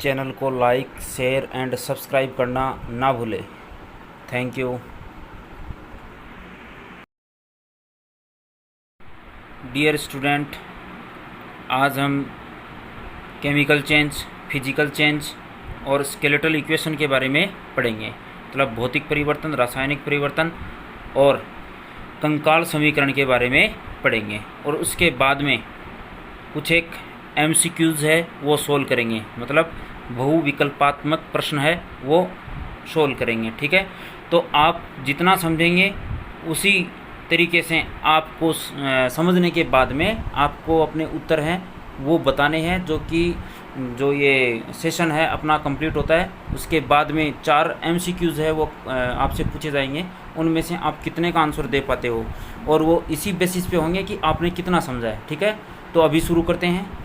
Channel को like share and subscribe करना ना भूलें। Thank you. डियर स्टूडेंट, आज हम केमिकल चेंज, फिजिकल चेंज और स्केलेटल इक्वेशन के बारे में पढ़ेंगे। मतलब भौतिक परिवर्तन, रासायनिक परिवर्तन और कंकाल समीकरण के बारे में पढ़ेंगे। और उसके बाद में कुछ एक MCQs है वो सोल्व करेंगे, मतलब बहुविकल्पात्मक प्रश्न है वो सोल्व करेंगे। ठीक है, तो आप जितना समझेंगे उसी तरीके से आपको समझने के बाद में आपको अपने उत्तर हैं वो बताने हैं। जो ये सेशन है अपना कंप्लीट होता है उसके बाद में 4 MCQs है वो आपसे पूछे जाएंगे। उनमें से आप कितने का आंसर दे पाते हो और वो इसी बेसिस पे होंगे कि आपने कितना समझा है। ठीक है, तो अभी शुरू करते हैं।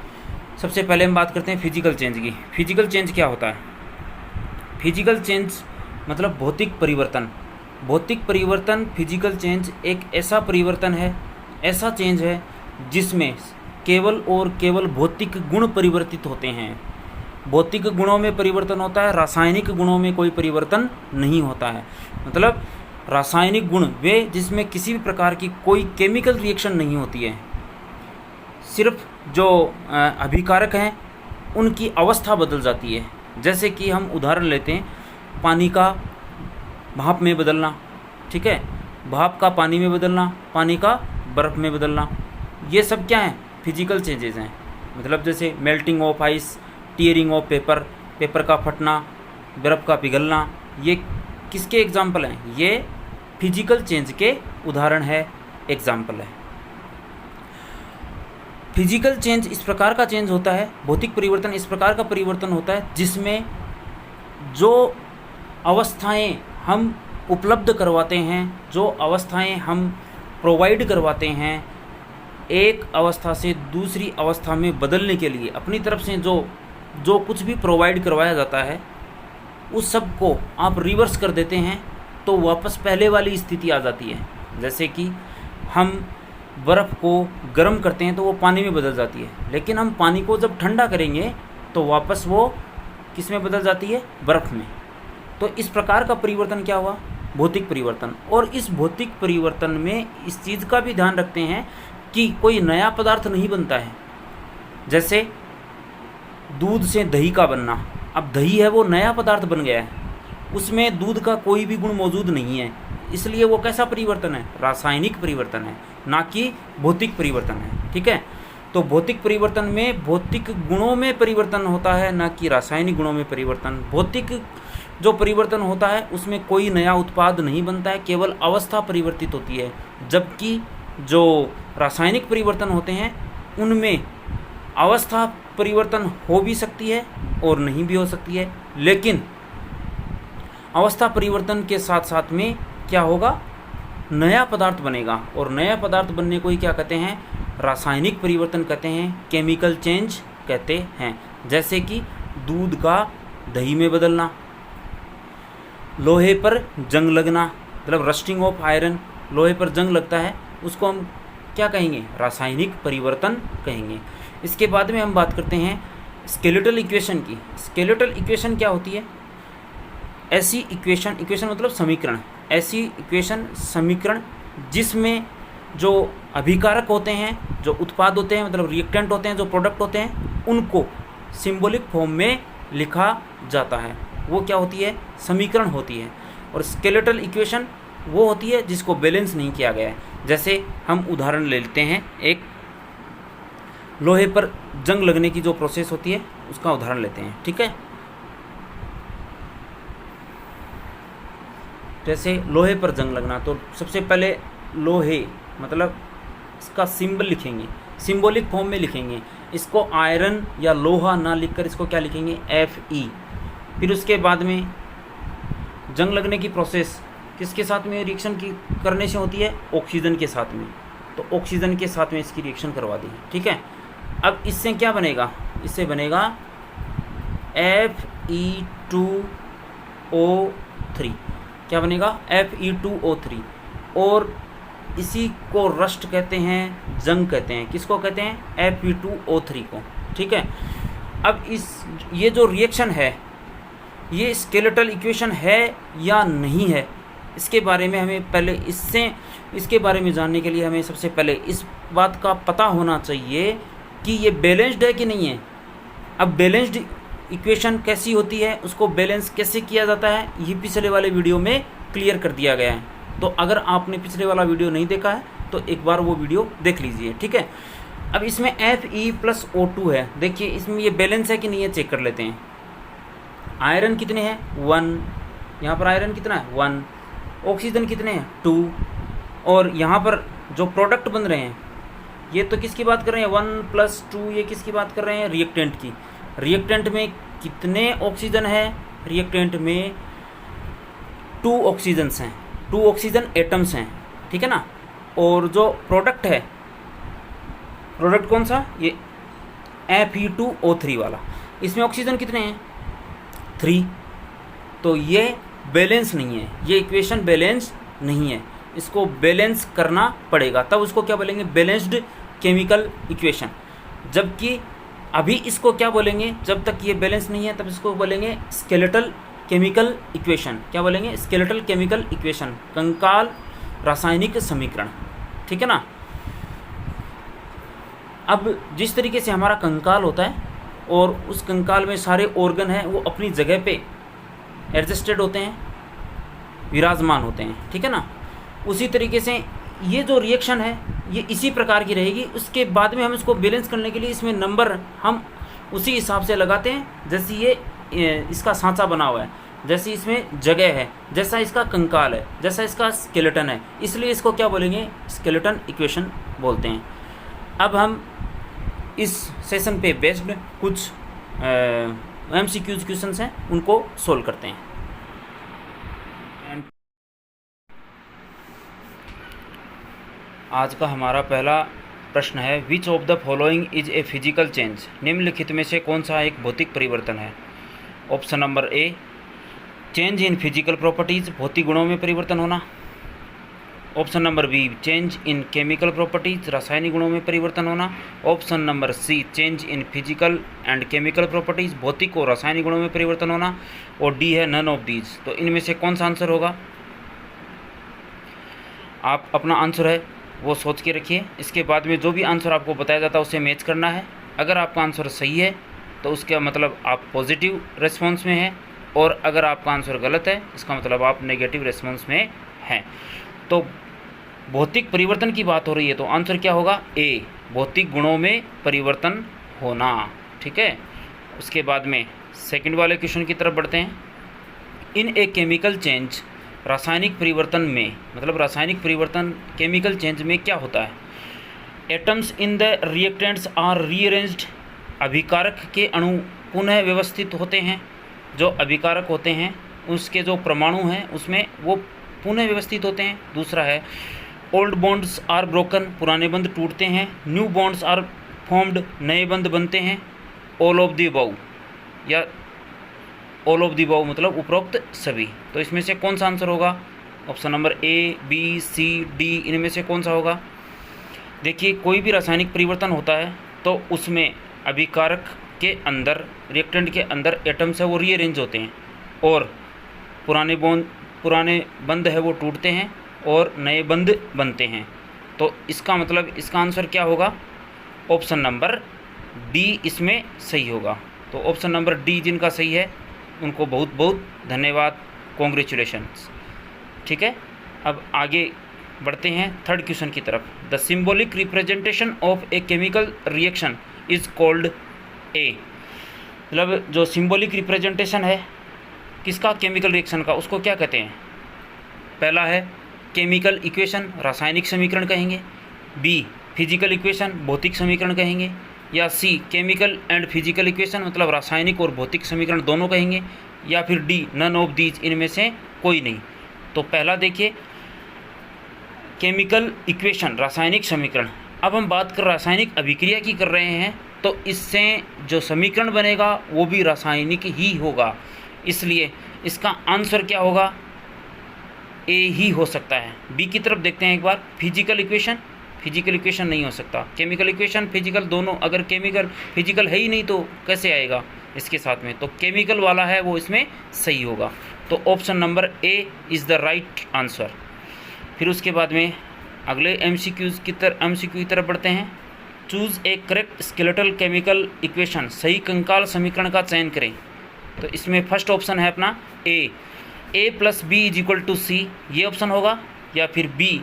सबसे पहले हम बात करते हैं फिजिकल चेंज की। फिजिकल चेंज क्या होता है? फिजिकल चेंज मतलब भौतिक परिवर्तन। भौतिक परिवर्तन, फिजिकल चेंज एक ऐसा परिवर्तन है, ऐसा चेंज है जिसमें केवल और केवल भौतिक गुण परिवर्तित होते हैं। भौतिक गुणों में परिवर्तन होता है, रासायनिक गुणों में कोई परिवर्तन नहीं होता है। मतलब रासायनिक गुण वे जिसमें किसी भी प्रकार की कोई केमिकल रिएक्शन नहीं होती है, सिर्फ जो अभिकारक हैं उनकी अवस्था बदल जाती है। जैसे कि हम उदाहरण लेते हैं पानी का भाप में बदलना। ठीक है, भाप का पानी में बदलना, पानी का बर्फ़ में बदलना, ये सब क्या हैं? फिजिकल चेंजेस हैं। मतलब जैसे melting of ice, tearing of paper, paper का फटना, बर्फ़ का पिघलना, ये किसके एग्जाम्पल हैं? ये फिजिकल चेंज के उदाहरण है, एग्जाम्पल है। फिजिकल चेंज इस प्रकार का चेंज होता है, भौतिक परिवर्तन इस प्रकार का परिवर्तन होता है जिसमें जो अवस्थाएं हम उपलब्ध करवाते हैं, जो अवस्थाएं हम प्रोवाइड करवाते हैं, एक अवस्था से दूसरी अवस्था में बदलने के लिए अपनी तरफ से जो कुछ भी प्रोवाइड करवाया जाता है उस सब को आप रिवर्स कर देते हैं तो वापस पहले वाली स्थिति आ जाती है। जैसे कि हम बर्फ़ को गर्म करते हैं तो वो पानी में बदल जाती है, लेकिन हम पानी को जब ठंडा करेंगे तो वापस वो किस में बदल जाती है? बर्फ़ में। तो इस प्रकार का परिवर्तन क्या हुआ? भौतिक परिवर्तन। और इस भौतिक परिवर्तन में इस चीज़ का भी ध्यान रखते हैं कि कोई नया पदार्थ नहीं बनता है। जैसे दूध से दही का बनना, अब दही है वो नया पदार्थ बन गया है, उसमें दूध का कोई भी गुण मौजूद नहीं है, इसलिए वो कैसा परिवर्तन है? रासायनिक परिवर्तन है, ना कि भौतिक परिवर्तन है। ठीक है, तो भौतिक परिवर्तन में भौतिक गुणों में परिवर्तन होता है, ना कि रासायनिक गुणों में परिवर्तन। भौतिक जो परिवर्तन होता है उसमें कोई नया उत्पाद नहीं बनता है, केवल अवस्था परिवर्तित होती है। जबकि जो रासायनिक परिवर्तन होते हैं उनमें अवस्था परिवर्तन हो भी सकती है और नहीं भी हो सकती है, लेकिन अवस्था परिवर्तन के साथ साथ में क्या होगा? नया पदार्थ बनेगा। और नया पदार्थ बनने को ही क्या कहते हैं? रासायनिक परिवर्तन कहते हैं, केमिकल चेंज कहते हैं। जैसे कि दूध का दही में बदलना, लोहे पर जंग लगना, मतलब रस्टिंग ऑफ आयरन, लोहे पर जंग लगता है, उसको हम क्या कहेंगे? रासायनिक परिवर्तन कहेंगे। इसके बाद में हम बात करते हैं स्केलेटल इक्वेशन की। स्केलेटल इक्वेशन क्या होती है? ऐसी इक्वेशन मतलब समीकरण, ऐसी इक्वेशन समीकरण जिसमें जो अभिकारक होते हैं, जो उत्पाद होते हैं, मतलब रिएक्टेंट होते हैं, जो प्रोडक्ट होते हैं, उनको सिंबॉलिक फॉर्म में लिखा जाता है। वो क्या होती है? समीकरण होती है। और स्केलेटल इक्वेशन वो होती है जिसको बैलेंस नहीं किया गया है। जैसे हम उदाहरण ले लेते हैं, एक लोहे पर जंग लगने की जो प्रोसेस होती है उसका उदाहरण लेते हैं। ठीक है, जैसे लोहे पर जंग लगना, तो सबसे पहले लोहे मतलब इसका सिंबल लिखेंगे, सिंबॉलिक फॉर्म में लिखेंगे। इसको आयरन या लोहा ना लिखकर इसको क्या लिखेंगे? Fe। फिर उसके बाद में जंग लगने की प्रोसेस किसके साथ में रिएक्शन की करने से होती है? ऑक्सीजन के साथ में। तो ऑक्सीजन के साथ में इसकी रिएक्शन करवा दी। ठीक है, अब इससे क्या बनेगा? इससे बनेगा Fe2O3। क्या बनेगा? Fe2O3। और इसी को रस्ट कहते हैं, जंग कहते हैं। किसको कहते हैं? Fe2O3 को। ठीक है, अब ये जो रिएक्शन है ये स्केलेटल इक्वेशन है या नहीं है, इसके बारे में हमें पहले इसके बारे में जानने के लिए हमें सबसे पहले इस बात का पता होना चाहिए कि ये बैलेंस्ड है कि नहीं है। अब बैलेंस्ड इक्वेशन कैसी होती है, उसको बैलेंस कैसे किया जाता है, ये पिछले वाले वीडियो में क्लियर कर दिया गया है। तो अगर आपने पिछले वाला वीडियो नहीं देखा है तो एक बार वो वीडियो देख लीजिए, ठीक है। अब इसमें Fe+O2 है, देखिए इसमें ये बैलेंस है कि नहीं है चेक कर लेते हैं। आयरन कितने हैं 1, यहाँ पर आयरन कितना है 1, ऑक्सीजन कितने हैं 2, और यहाँ पर जो प्रोडक्ट बन रहे हैं ये तो किसकी बात कर रहे हैं 1+2, ये किसकी बात कर रहे हैं रिएक्टेंट की। रिएक्टेंट में कितने ऑक्सीजन है, रिएक्टेंट में 2 ऑक्सीजन्स हैं, 2 ऑक्सीजन एटम्स हैं, ठीक है ना। और जो प्रोडक्ट है, प्रोडक्ट कौन सा, ये Fe2O3 वाला, इसमें ऑक्सीजन कितने हैं 3। तो ये बैलेंस नहीं है, ये इक्वेशन बैलेंस नहीं है, इसको बैलेंस करना पड़ेगा, तब उसको क्या बोलेंगे बैलेंस्ड केमिकल इक्वेशन। जबकि अभी इसको क्या बोलेंगे, जब तक ये बैलेंस नहीं है तब इसको बोलेंगे स्केलेटल केमिकल इक्वेशन। क्या बोलेंगे स्केलेटल केमिकल इक्वेशन, कंकाल रासायनिक समीकरण, ठीक है ना। अब जिस तरीके से हमारा कंकाल होता है और उस कंकाल में सारे ऑर्गन हैं वो अपनी जगह पे एडजस्टेड होते हैं, विराजमान होते हैं, ठीक है ना। उसी तरीके से ये जो रिएक्शन है ये इसी प्रकार की रहेगी। उसके बाद में हम इसको बैलेंस करने के लिए इसमें नंबर हम उसी हिसाब से लगाते हैं जैसे ये इसका सांचा बना हुआ है, जैसी इसमें जगह है, जैसा इसका कंकाल है, जैसा इसका स्केलेटन है, इसलिए इसको क्या बोलेंगे स्केलेटन इक्वेशन बोलते हैं। अब हम इस सेशन पे बेस्ड कुछ MCQ क्वेश्चंस हैं उनको सोल्व करते हैं। आज का हमारा पहला प्रश्न है, which of the following is a physical change. निम्नलिखित में से कौन सा एक भौतिक परिवर्तन है। Option number A change in physical properties, भौतिक गुणों में परिवर्तन होना। Option number B change in chemical properties, रासायनिक गुणों में परिवर्तन होना। Option number C change in physical and chemical properties, भौतिक और रासायनिक गुणों में परिवर्तन होना। और डी है नन ऑफ दीज। तो इनमें से कौन सा आंसर होगा, आप अपना आंसर है वो सोच के रखिए। इसके बाद में जो भी आंसर आपको बताया जाता है उसे मैच करना है। अगर आपका आंसर सही है तो उसका मतलब आप पॉजिटिव रेस्पॉन्स में हैं, और अगर आपका आंसर गलत है इसका मतलब आप नेगेटिव रेस्पॉन्स में हैं। तो भौतिक परिवर्तन की बात हो रही है तो आंसर क्या होगा ए, भौतिक गुणों में परिवर्तन होना, ठीक है। उसके बाद में सेकंड वाले क्वेश्चन की तरफ बढ़ते हैं। इन ए केमिकल चेंज, रासायनिक परिवर्तन में, मतलब रासायनिक परिवर्तन केमिकल चेंज में क्या होता है। Atoms in the reactants are rearranged, अभिकारक के अणु पुनः व्यवस्थित होते हैं। जो अभिकारक होते हैं उसके जो परमाणु हैं उसमें वो पुनः व्यवस्थित होते हैं। दूसरा है ओल्ड बॉन्ड्स आर ब्रोकन, पुराने बंध टूटते हैं। न्यू बॉन्ड्स आर फॉर्म्ड, नए बंध बनते हैं। ऑल ऑफ द अबव, या ऑल ऑफ द अबव मतलब उपरोक्त सभी। तो इसमें से कौन सा आंसर होगा, option number A, B, C, D, इनमें से कौन सा होगा। देखिए कोई भी रासायनिक परिवर्तन होता है तो उसमें अभिकारक के अंदर, रिएक्टेंट के अंदर एटम्स है वो रीअरेंज होते हैं, और पुराने बंध है वो टूटते हैं और नए बंध बनते हैं। तो इसका मतलब इसका आंसर क्या होगा, ऑप्शन नंबर डी इसमें सही होगा। तो ऑप्शन नंबर डी जिनका सही है उनको बहुत बहुत धन्यवाद, कॉन्ग्रेचुलेशंस, ठीक है। अब आगे बढ़ते हैं थर्ड क्वेश्चन की तरफ। The symbolic representation of a chemical reaction is called a, मतलब जो सिंबॉलिक रिप्रेजेंटेशन है किसका, केमिकल रिएक्शन का, उसको क्या कहते हैं। पहला है केमिकल इक्वेशन, रासायनिक समीकरण कहेंगे। बी फिजिकल इक्वेशन, भौतिक समीकरण कहेंगे। या सी केमिकल एंड फिजिकल इक्वेशन, मतलब रासायनिक और भौतिक समीकरण दोनों कहेंगे। या फिर डी नन ऑफ दीज, इनमें से कोई नहीं। तो पहला देखिए केमिकल इक्वेशन, रासायनिक समीकरण। अब हम बात कर रासायनिक अभिक्रिया की कर रहे हैं तो इससे जो समीकरण बनेगा वो भी रासायनिक ही होगा, इसलिए इसका आंसर क्या होगा, ए ही हो सकता है। बी की तरफ देखते हैं एक बार। फिजिकल इक्वेशन, फिजिकल इक्वेशन नहीं हो सकता। केमिकल इक्वेशन फिजिकल दोनों, अगर केमिकल फिजिकल है ही नहीं तो कैसे आएगा इसके साथ में, तो केमिकल वाला है वो इसमें सही होगा। तो option number A is the right answer. फिर उसके बाद में अगले एमसीक्यू की तरफ बढ़ते हैं। Choose A correct skeletal chemical equation, सही कंकाल समीकरण का चयन करें। तो इसमें फर्स्ट ऑप्शन है अपना A plus B is equal to C, ये ऑप्शन होगा, या फिर बी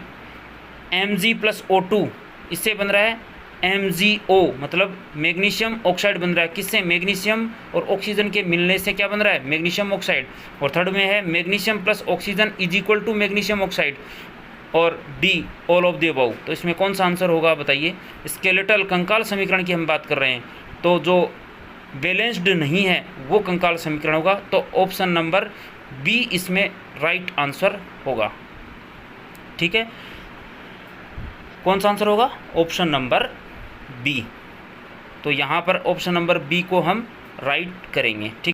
Mg+O2, इससे बन रहा है MgO, मतलब मैग्नीशियम ऑक्साइड बन रहा है। किससे? मैग्नीशियम और ऑक्सीजन के मिलने से क्या बन रहा है? Magnesium oxide. और थर्ड में है magnesium plus oxygen is equal to magnesium oxide, और D all of the above. तो इसमें कौन सा आंसर होगा बताइए? स्केलेटल कंकाल समीकरण की हम बात कर रहे हैं, तो जो बैलेंस्ड नहीं है वो कंकाल समीकरण होगा। तो ऑप्शन नंबर बी इसमें राइट आंसर होगा। ठीक है, कौन सा आंसर होगा? Option number B. तो यहाँ पर ऑप्शन नंबर बी को हम राइट करेंगे। ठीक।